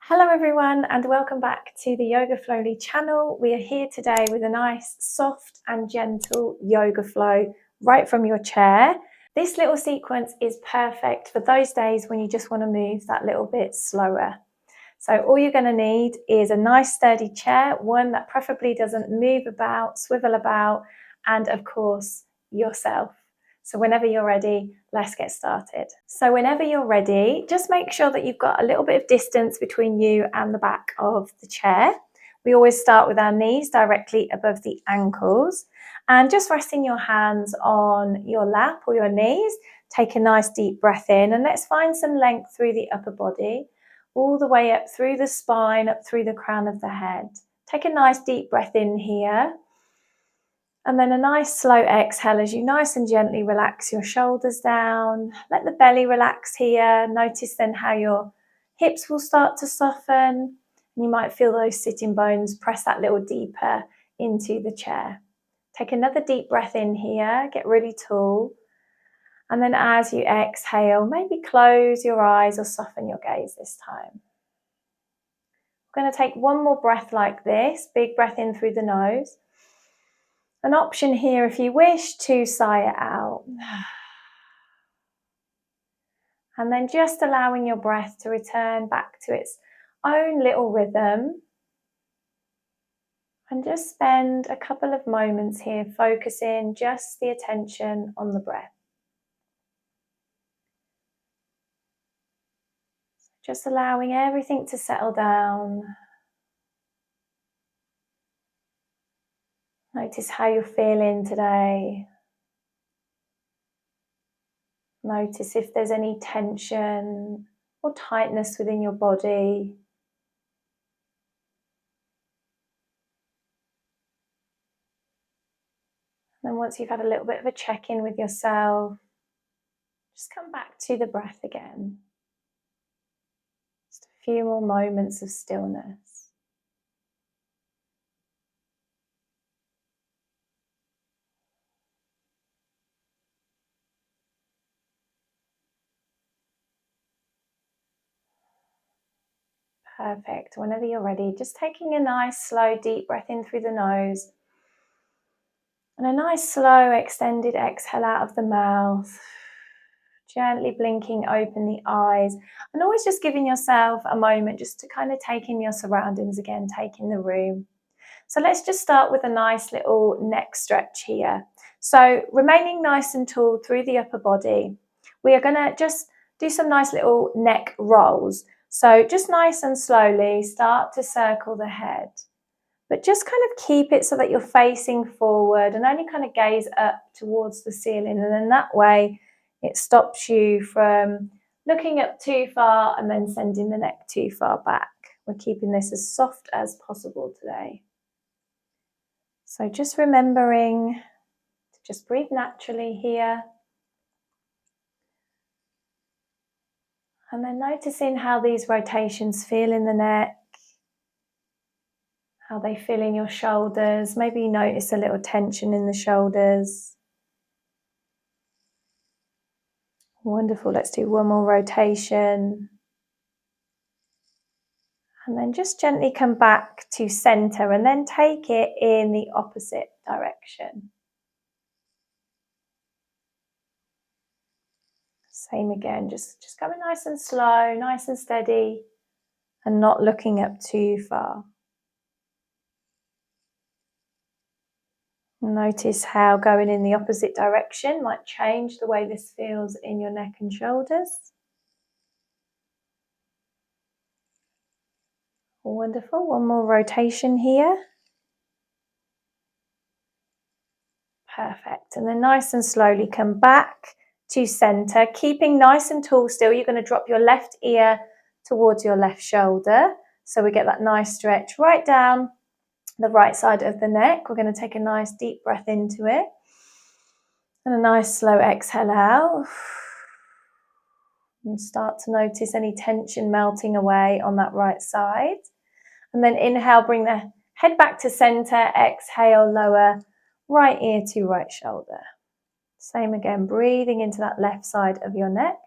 Hello everyone and welcome back to the Yoga Flowly channel. We are here today with a nice soft and gentle yoga flow right from your chair. This little sequence is perfect for those days when you just want to move that little bit slower. So all you're going to need is a nice sturdy chair, one that preferably doesn't move about, swivel about, and of course yourself. So whenever you're ready, let's get started. So whenever you're ready, just make sure that you've got a little bit of distance between you and the back of the chair. We always start with our knees directly above the ankles and just resting your hands on your lap or your knees. Take a nice deep breath in and let's find some length through the upper body, all the way up through the spine, up through the crown of the head. Take a nice deep breath in here. And then a nice slow exhale as you nice and gently relax your shoulders down. Let the belly relax here. Notice then how your hips will start to soften. You might feel those sitting bones press that little deeper into the chair. Take another deep breath in here. Get really tall. And then as you exhale, maybe close your eyes or soften your gaze this time. We're going to take one more breath like this. Big breath in through the nose. An option here, if you wish, to sigh it out. And then just allowing your breath to return back to its own little rhythm. And just spend a couple of moments here focusing just the attention on the breath. Just allowing everything to settle down. Notice how you're feeling today. Notice if there's any tension or tightness within your body. And once you've had a little bit of a check-in with yourself, just come back to the breath again. Just a few more moments of stillness. Perfect. Whenever you're ready, just taking a nice slow deep breath in through the nose and a nice slow extended exhale out of the mouth. Gently blinking open the eyes and always just giving yourself a moment just to kind of take in your surroundings again, take in the room. So let's just start with a nice little neck stretch here. So remaining nice and tall through the upper body, we are going to just do some nice little neck rolls. So just nice and slowly start to circle the head, but just kind of keep it so that you're facing forward and only kind of gaze up towards the ceiling. And then that way it stops you from looking up too far and then sending the neck too far back. We're keeping this as soft as possible today. So just remembering to just breathe naturally here. And then noticing how these rotations feel in the neck, how they feel in your shoulders. Maybe you notice a little tension in the shoulders. Wonderful. Let's do one more rotation. And then just gently come back to center and then take it in the opposite direction. Same again, just going nice and slow, nice and steady, and not looking up too far. Notice how going in the opposite direction might change the way this feels in your neck and shoulders. Wonderful. One more rotation here. Perfect. And then nice and slowly come back to center, keeping nice and tall still. You're going to drop your left ear towards your left shoulder. So we get that nice stretch right down the right side of the neck. We're going to take a nice deep breath into it and a nice slow exhale out. And start to notice any tension melting away on that right side. And then inhale, bring the head back to center. Exhale, lower right ear to right shoulder. Same again, breathing into that left side of your neck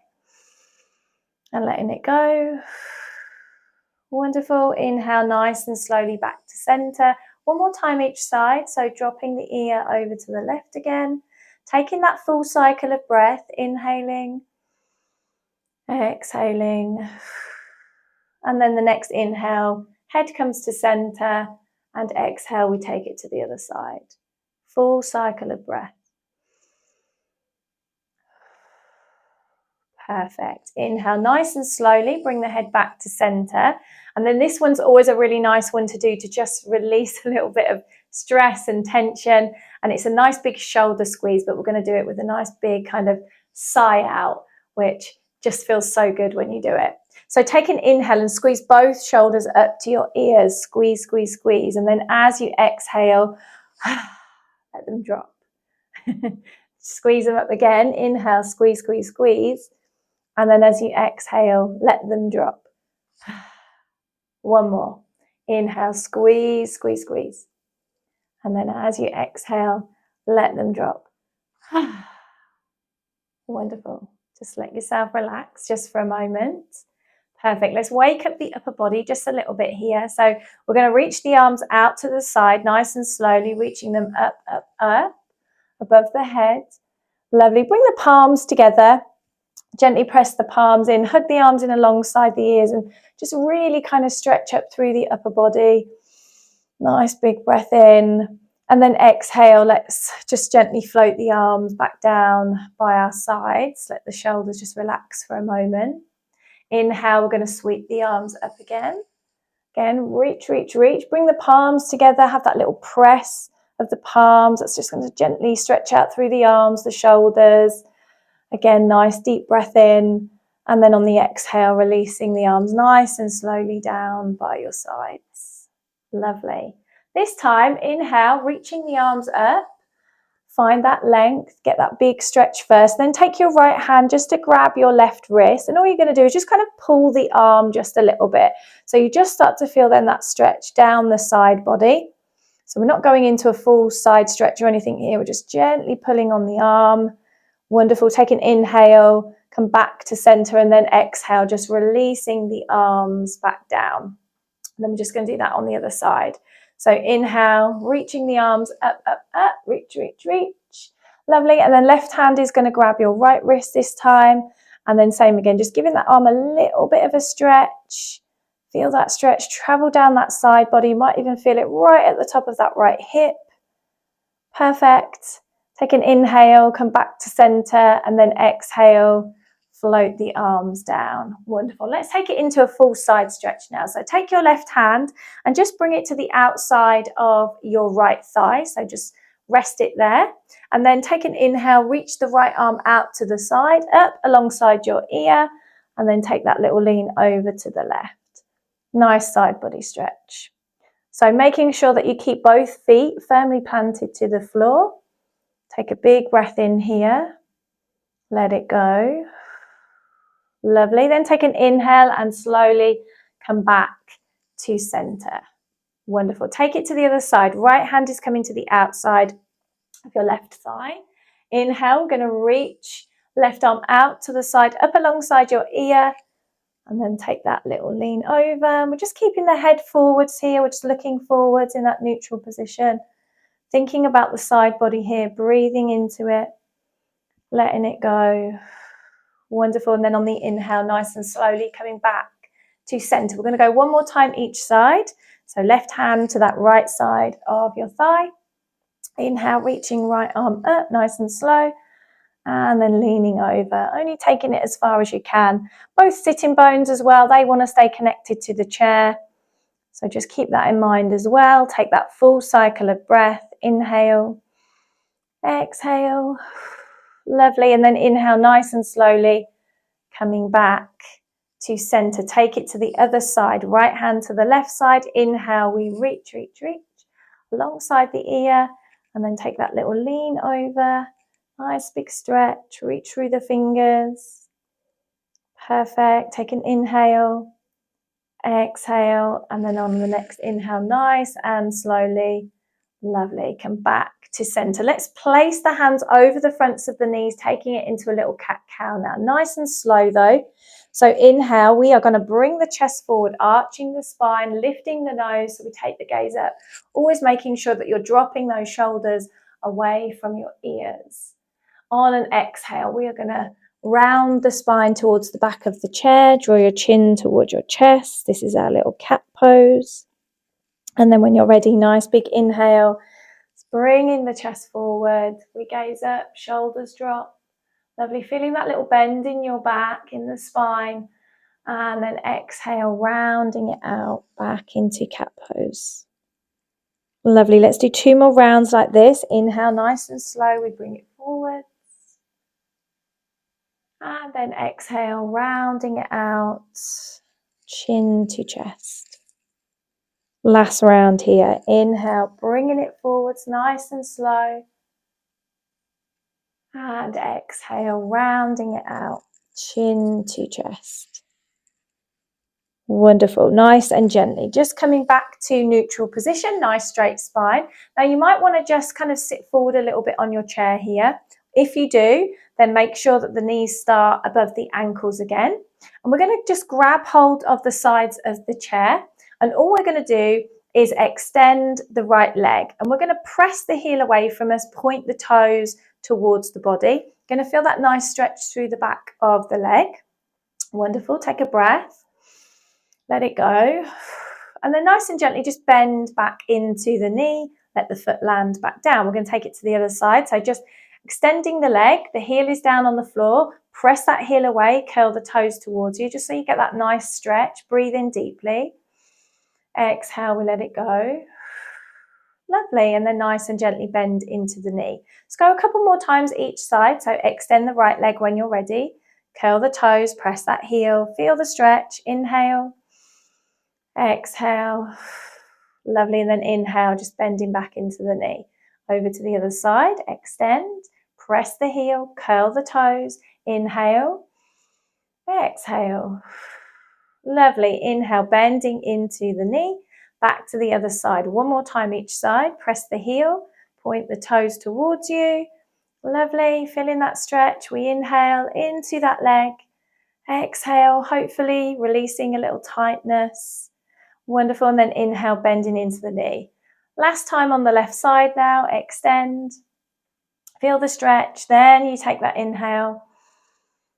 and letting it go. Wonderful. Inhale, nice and slowly back to center. One more time each side. So dropping the ear over to the left again. Taking that full cycle of breath. Inhaling, exhaling. And then the next inhale, head comes to center. And exhale, we take it to the other side. Full cycle of breath. Perfect. Inhale nice and slowly, bring the head back to center. And then this one's always a really nice one to do to just release a little bit of stress and tension. And it's a nice big shoulder squeeze, but we're going to do it with a nice big kind of sigh out, which just feels so good when you do it. So take an inhale and squeeze both shoulders up to your ears. Squeeze, squeeze, squeeze. And then as you exhale, let them drop. Squeeze them up again. Inhale, squeeze, squeeze, squeeze. And then as you exhale, let them drop. One more. Inhale, squeeze, squeeze, squeeze. And then as you exhale, let them drop. Wonderful. Just let yourself relax just for a moment. Perfect. Let's wake up the upper body just a little bit here. So we're going to reach the arms out to the side, nice and slowly, reaching them up, up, up, above the head. Lovely. Bring the palms together. Gently press the palms in, hug the arms in alongside the ears, and just really kind of stretch up through the upper body. Nice big breath in. And then exhale, let's just gently float the arms back down by our sides. Let the shoulders just relax for a moment. Inhale, we're going to sweep the arms up again. Again, reach, reach, reach. Bring the palms together. Have that little press of the palms. That's just going to gently stretch out through the arms, the shoulders. Again, nice deep breath in. And then on the exhale, releasing the arms nice and slowly down by your sides. Lovely. This time, inhale, reaching the arms up. Find that length, get that big stretch first. Then take your right hand just to grab your left wrist. And all you're going to do is just kind of pull the arm just a little bit. So you just start to feel then that stretch down the side body. So we're not going into a full side stretch or anything here. We're just gently pulling on the arm. Wonderful. Take an inhale, come back to center, and then exhale, just releasing the arms back down. And then we're just going to do that on the other side. So inhale, reaching the arms up, up, up, reach, reach, reach. Lovely. And then left hand is going to grab your right wrist this time. And then same again, just giving that arm a little bit of a stretch. Feel that stretch travel down that side body. You might even feel it right at the top of that right hip. Perfect. Take an inhale, come back to center, and then exhale, float the arms down. Wonderful. Let's take it into a full side stretch now. So take your left hand and just bring it to the outside of your right thigh. So just rest it there. And then take an inhale, reach the right arm out to the side, up alongside your ear, and then take that little lean over to the left. Nice side body stretch. So making sure that you keep both feet firmly planted to the floor. Take a big breath in here. Let it go. Lovely. Then take an inhale and slowly come back to center. Wonderful. Take it to the other side. Right hand is coming to the outside of your left thigh. Inhale, we're going to reach left arm out to the side, up alongside your ear, and then take that little lean over. And we're just keeping the head forwards here. We're just looking forwards in that neutral position. Thinking about the side body here, breathing into it, letting it go. Wonderful. And then on the inhale, nice and slowly coming back to center. We're going to go one more time each side. So left hand to that right side of your thigh. Inhale, reaching right arm up, nice and slow. And then leaning over, only taking it as far as you can. Both sitting bones as well, they want to stay connected to the chair. So just keep that in mind as well. Take that full cycle of breath. Inhale, exhale. Lovely. And then inhale nice and slowly, coming back to center. Take it to the other side. Right hand to the left side. Inhale, we reach, reach, reach alongside the ear. And then take that little lean over. Nice big stretch. Reach through the fingers. Perfect. Take an inhale. Exhale. And then on the next inhale, nice and slowly. Lovely. Come back to center. Let's place the hands over the fronts of the knees, taking it into a little cat-cow now. Nice and slow though. So inhale, we are going to bring the chest forward, arching the spine, lifting the nose, so we take the gaze up, always making sure that you're dropping those shoulders away from your ears. On an exhale, we are going to round the spine towards the back of the chair, draw your chin towards your chest. This is our little cat pose. And then when you're ready, nice big inhale, bringing the chest forward, we gaze up, shoulders drop. Lovely, feeling that little bend in your back, in the spine, and then exhale, rounding it out back into cat pose. Lovely, let's do 2 more rounds like this. Inhale, nice and slow, we bring it forward. And then exhale, rounding it out, chin to chest. Last round here. Inhale, bringing it forwards, nice and slow. And exhale, rounding it out, chin to chest. Wonderful, nice and gently. Just coming back to neutral position, nice straight spine. Now you might want to just kind of sit forward a little bit on your chair here. If you do, then make sure that the knees start above the ankles again. And we're going to just grab hold of the sides of the chair. And all we're going to do is extend the right leg. And we're going to press the heel away from us, point the toes towards the body. Going to feel that nice stretch through the back of the leg. Wonderful, take a breath. Let it go. And then nice and gently just bend back into the knee. Let the foot land back down. We're going to take it to the other side. So just extending the leg. The heel is down on the floor. Press that heel away. Curl the toes towards you just so you get that nice stretch. Breathe in deeply. Exhale, we let it go. Lovely. And then nice and gently bend into the knee. Let's go a couple more times each side. So extend the right leg when you're ready. Curl the toes. Press that heel. Feel the stretch. Inhale. Exhale, lovely, and then inhale, just bending back into the knee. Over to the other side, extend, press the heel, curl the toes, inhale, exhale, lovely, inhale, bending into the knee, back to the other side. One more time each side, press the heel, point the toes towards you, lovely, feeling that stretch. We inhale into that leg, exhale, hopefully releasing a little tightness. Wonderful, and then inhale, bending into the knee. Last time on the left side now, extend, feel the stretch, then you take that inhale,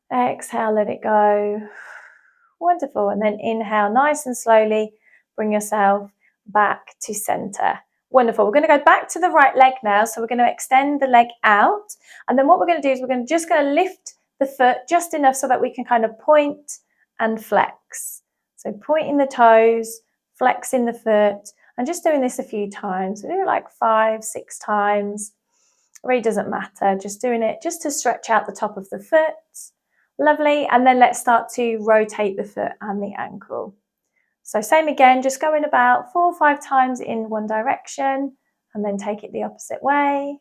exhale, let it go. Wonderful, and then inhale, nice and slowly, bring yourself back to center. Wonderful, we're going to go back to the right leg now, so we're going to extend the leg out, and then what we're going to do is we're just going to lift the foot just enough so that we can kind of point and flex. So pointing the toes, flexing the foot, and just doing this a few times. We do it like 5, 6 times. It really doesn't matter. Just doing it just to stretch out the top of the foot. Lovely. And then let's start to rotate the foot and the ankle. So same again, just going about 4 or 5 times in one direction and then take it the opposite way.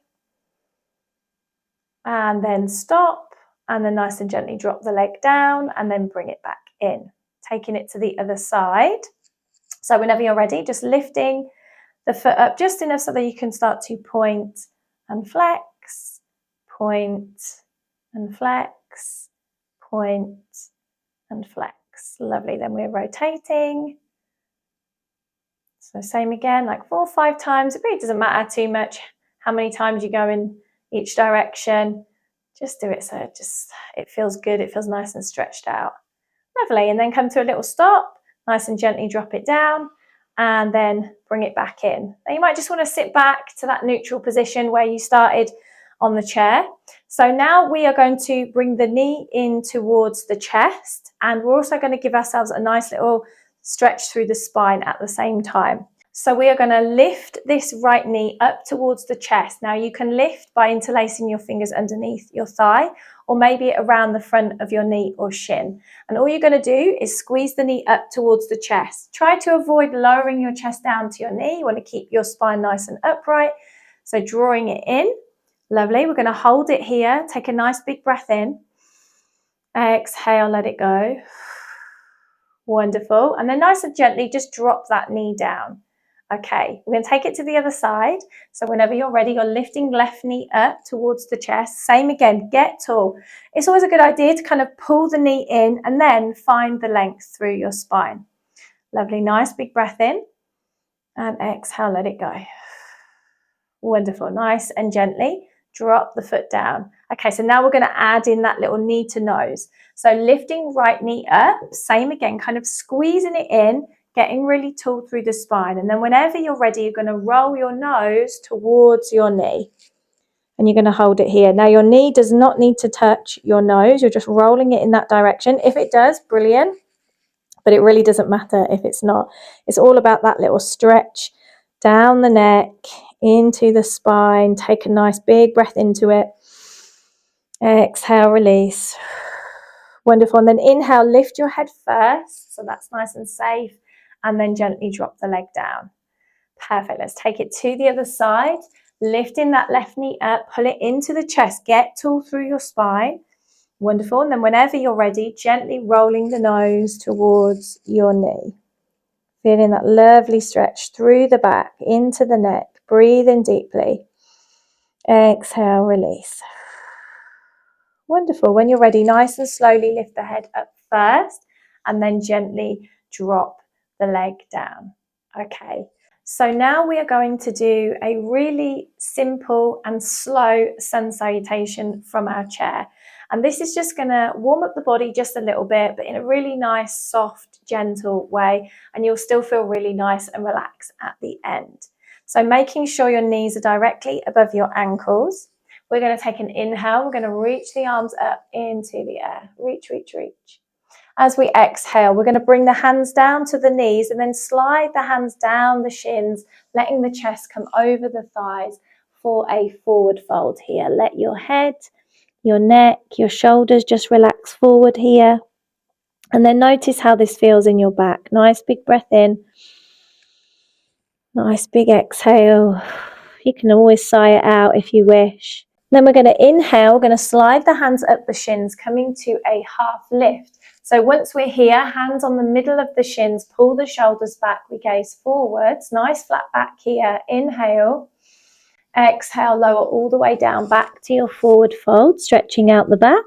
And then stop and then nice and gently drop the leg down and then bring it back in. Taking it to the other side. So whenever you're ready, just lifting the foot up just enough so that you can start to point and flex, point and flex, point and flex. Lovely, then we're rotating. So same again, like 4 or 5 times. It really doesn't matter too much how many times you go in each direction. Just do it so it feels good, it feels nice and stretched out. Lovely, and then come to a little stop. Nice and gently drop it down and then bring it back in. Now you might just want to sit back to that neutral position where you started on the chair. So now we are going to bring the knee in towards the chest, and we're also going to give ourselves a nice little stretch through the spine at the same time. So we are going to lift this right knee up towards the chest. Now you can lift by interlacing your fingers underneath your thigh, or maybe around the front of your knee or shin. And all you're going to do is squeeze the knee up towards the chest. Try to avoid lowering your chest down to your knee. You want to keep your spine nice and upright. So drawing it in. Lovely. We're going to hold it here. Take a nice big breath in. Exhale, let it go. Wonderful. And then nice and gently just drop that knee down. Okay, we're going to take it to the other side. So whenever you're ready, you're lifting left knee up towards the chest. Same again, get tall. It's always a good idea to kind of pull the knee in and then find the length through your spine. Lovely, nice big breath in and exhale, let it go. Wonderful, nice and gently drop the foot down. Okay, so now we're going to add in that little knee to nose. So lifting right knee up, same again, kind of squeezing it in, getting really tall through the spine. And then whenever you're ready, you're going to roll your nose towards your knee. And you're going to hold it here. Now your knee does not need to touch your nose. You're just rolling it in that direction. If it does, brilliant. But it really doesn't matter if it's not. It's all about that little stretch down the neck, into the spine. Take a nice big breath into it. Exhale, release. Wonderful. And then inhale, lift your head first. So that's nice and safe. And then gently drop the leg down. Perfect. Let's take it to the other side. Lifting that left knee up, pull it into the chest. Get tall through your spine. Wonderful. And then whenever you're ready, gently rolling the nose towards your knee. Feeling that lovely stretch through the back, into the neck. Breathe in deeply. Exhale, release. Wonderful. When you're ready, nice and slowly lift the head up first and then gently drop the leg down. Okay. So now we are going to do a really simple and slow sun salutation from our chair. And this is just going to warm up the body just a little bit, but in a really nice, soft, gentle way. And you'll still feel really nice and relaxed at the end. So making sure your knees are directly above your ankles. We're going to take an inhale. We're going to reach the arms up into the air. Reach, reach, reach. As we exhale, we're going to bring the hands down to the knees and then slide the hands down the shins, letting the chest come over the thighs for a forward fold here. Let your head, your neck, your shoulders just relax forward here. And then notice how this feels in your back. Nice big breath in. Nice big exhale. You can always sigh it out if you wish. Then we're going to inhale, we're going to slide the hands up the shins, coming to a half lift. So once we're here, hands on the middle of the shins, pull the shoulders back, we gaze forwards. Nice flat back here. Inhale. Exhale, lower all the way down back to your forward fold, stretching out the back.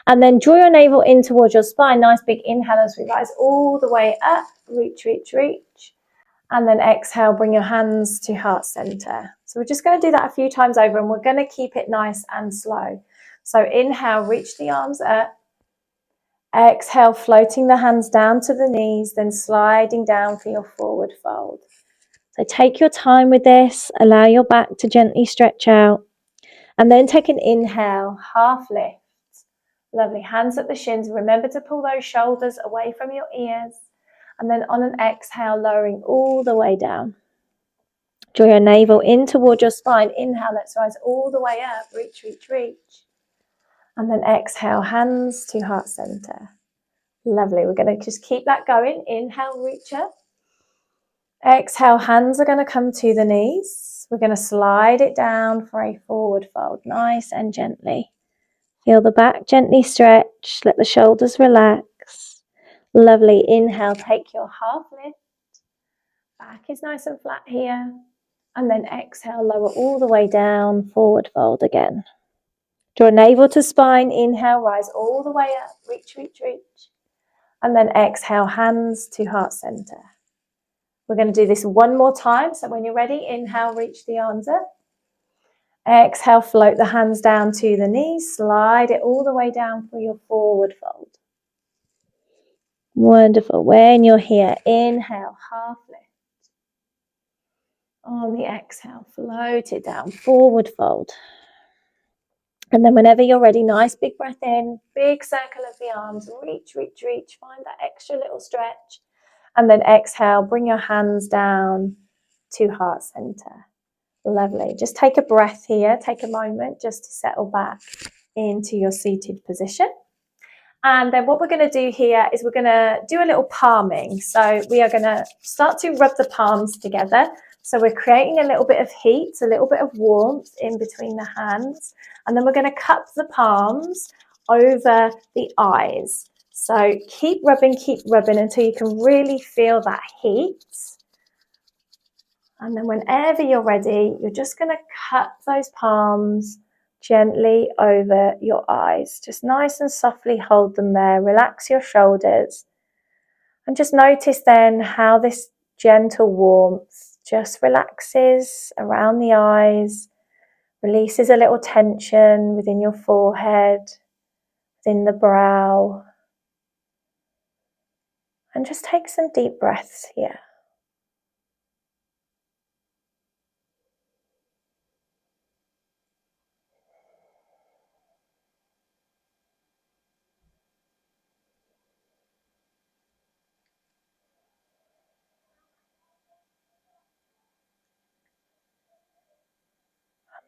And then draw your navel in towards your spine. Nice big inhale as we rise all the way up. Reach, reach, reach. And then exhale, bring your hands to heart center. So we're just going to do that a few times over and we're going to keep it nice and slow. So inhale, reach the arms up. Exhale, floating the hands down to the knees, then sliding down for your forward fold. So take your time with this. Allow your back to gently stretch out. And then take an inhale, half lift. Lovely. Hands at the shins. Remember to pull those shoulders away from your ears. And then on an exhale, lowering all the way down. Draw your navel in toward your spine. Inhale, let's rise all the way up. Reach, reach, reach. And then exhale, hands to heart center. Lovely. We're going to just keep that going. Inhale, reach up. Exhale, hands are going to come to the knees. We're going to slide it down for a forward fold, nice and gently. Feel the back gently stretch. Let the shoulders relax. Lovely. Inhale, take your half lift. Back is nice and flat here. And then exhale, lower all the way down, forward fold again. Draw navel to spine. Inhale, rise all the way up. Reach, reach, reach. And then exhale, hands to heart center. We're going to do this one more time. So when you're ready, inhale, reach the arms up. Exhale, float the hands down to the knees. Slide it all the way down for your forward fold. Wonderful. When you're here, inhale, half lift. On the exhale, float it down, forward fold. And then whenever you're ready, nice big breath in, big circle of the arms, reach, reach, reach. Find that extra little stretch. And then exhale, bring your hands down to heart center. Lovely. Just take a breath here. Take a moment just to settle back into your seated position. And then what we're going to do here is we're going to do a little palming. So we are going to start to rub the palms together. So we're creating a little bit of heat, a little bit of warmth in between the hands. And then we're going to cup the palms over the eyes. So keep rubbing until you can really feel that heat. And then whenever you're ready, you're just going to cut those palms gently over your eyes. Just nice and softly hold them there. Relax your shoulders. And just notice then how this gentle warmth just relaxes around the eyes, releases a little tension within your forehead, within the brow. And just take some deep breaths here.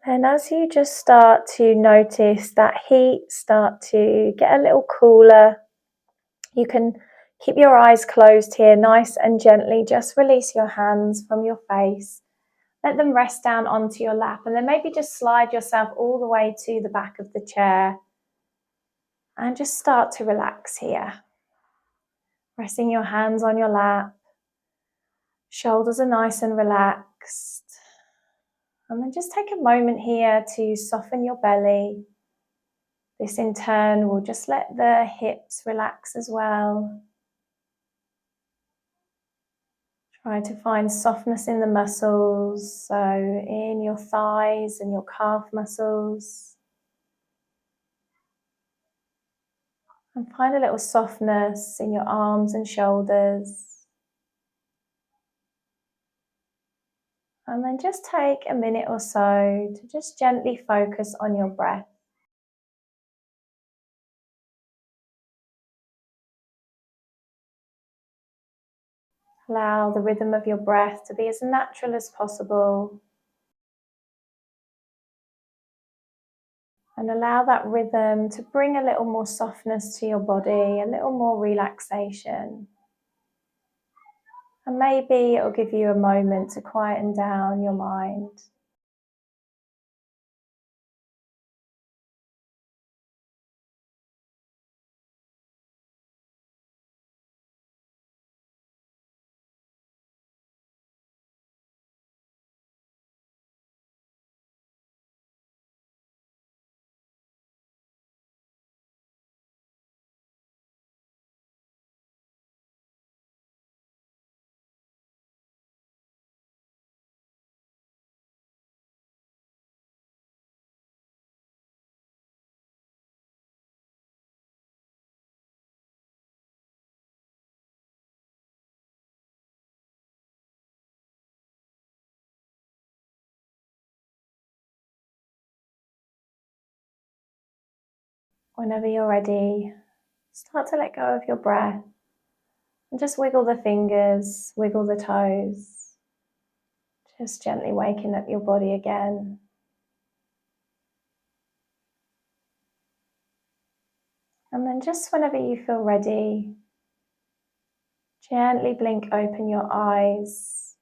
And as you just start to notice that heat start to get a little cooler, you can keep your eyes closed here, nice and gently. Just release your hands from your face. Let them rest down onto your lap, and then maybe just slide yourself all the way to the back of the chair and just start to relax here. Resting your hands on your lap, shoulders are nice and relaxed. And then just take a moment here to soften your belly. This in turn will just let the hips relax as well. Try to find softness in the muscles, so in your thighs and your calf muscles. And find a little softness in your arms and shoulders. And then just take a minute or so to just gently focus on your breath. Allow the rhythm of your breath to be as natural as possible. And allow that rhythm to bring a little more softness to your body, a little more relaxation. And maybe it'll give you a moment to quieten down your mind. Whenever you're ready, start to let go of your breath and just wiggle the fingers, wiggle the toes, just gently waking up your body again. And then just whenever you feel ready, gently blink open your eyes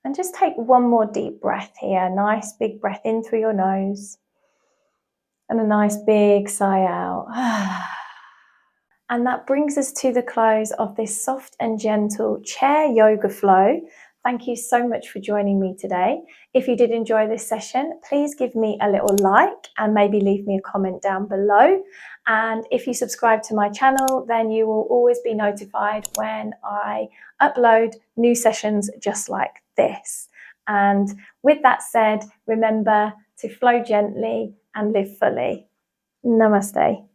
and just take one more deep breath here. Nice big breath in through your nose and a nice big sigh out. And that brings us to the close of this soft and gentle chair yoga flow. Thank you so much for joining me today. If you did enjoy this session, please give me a little like and maybe leave me a comment down below. And if you subscribe to my channel, then you will always be notified when I upload new sessions just like this. And with that said, remember to flow gently and live fully. Namaste.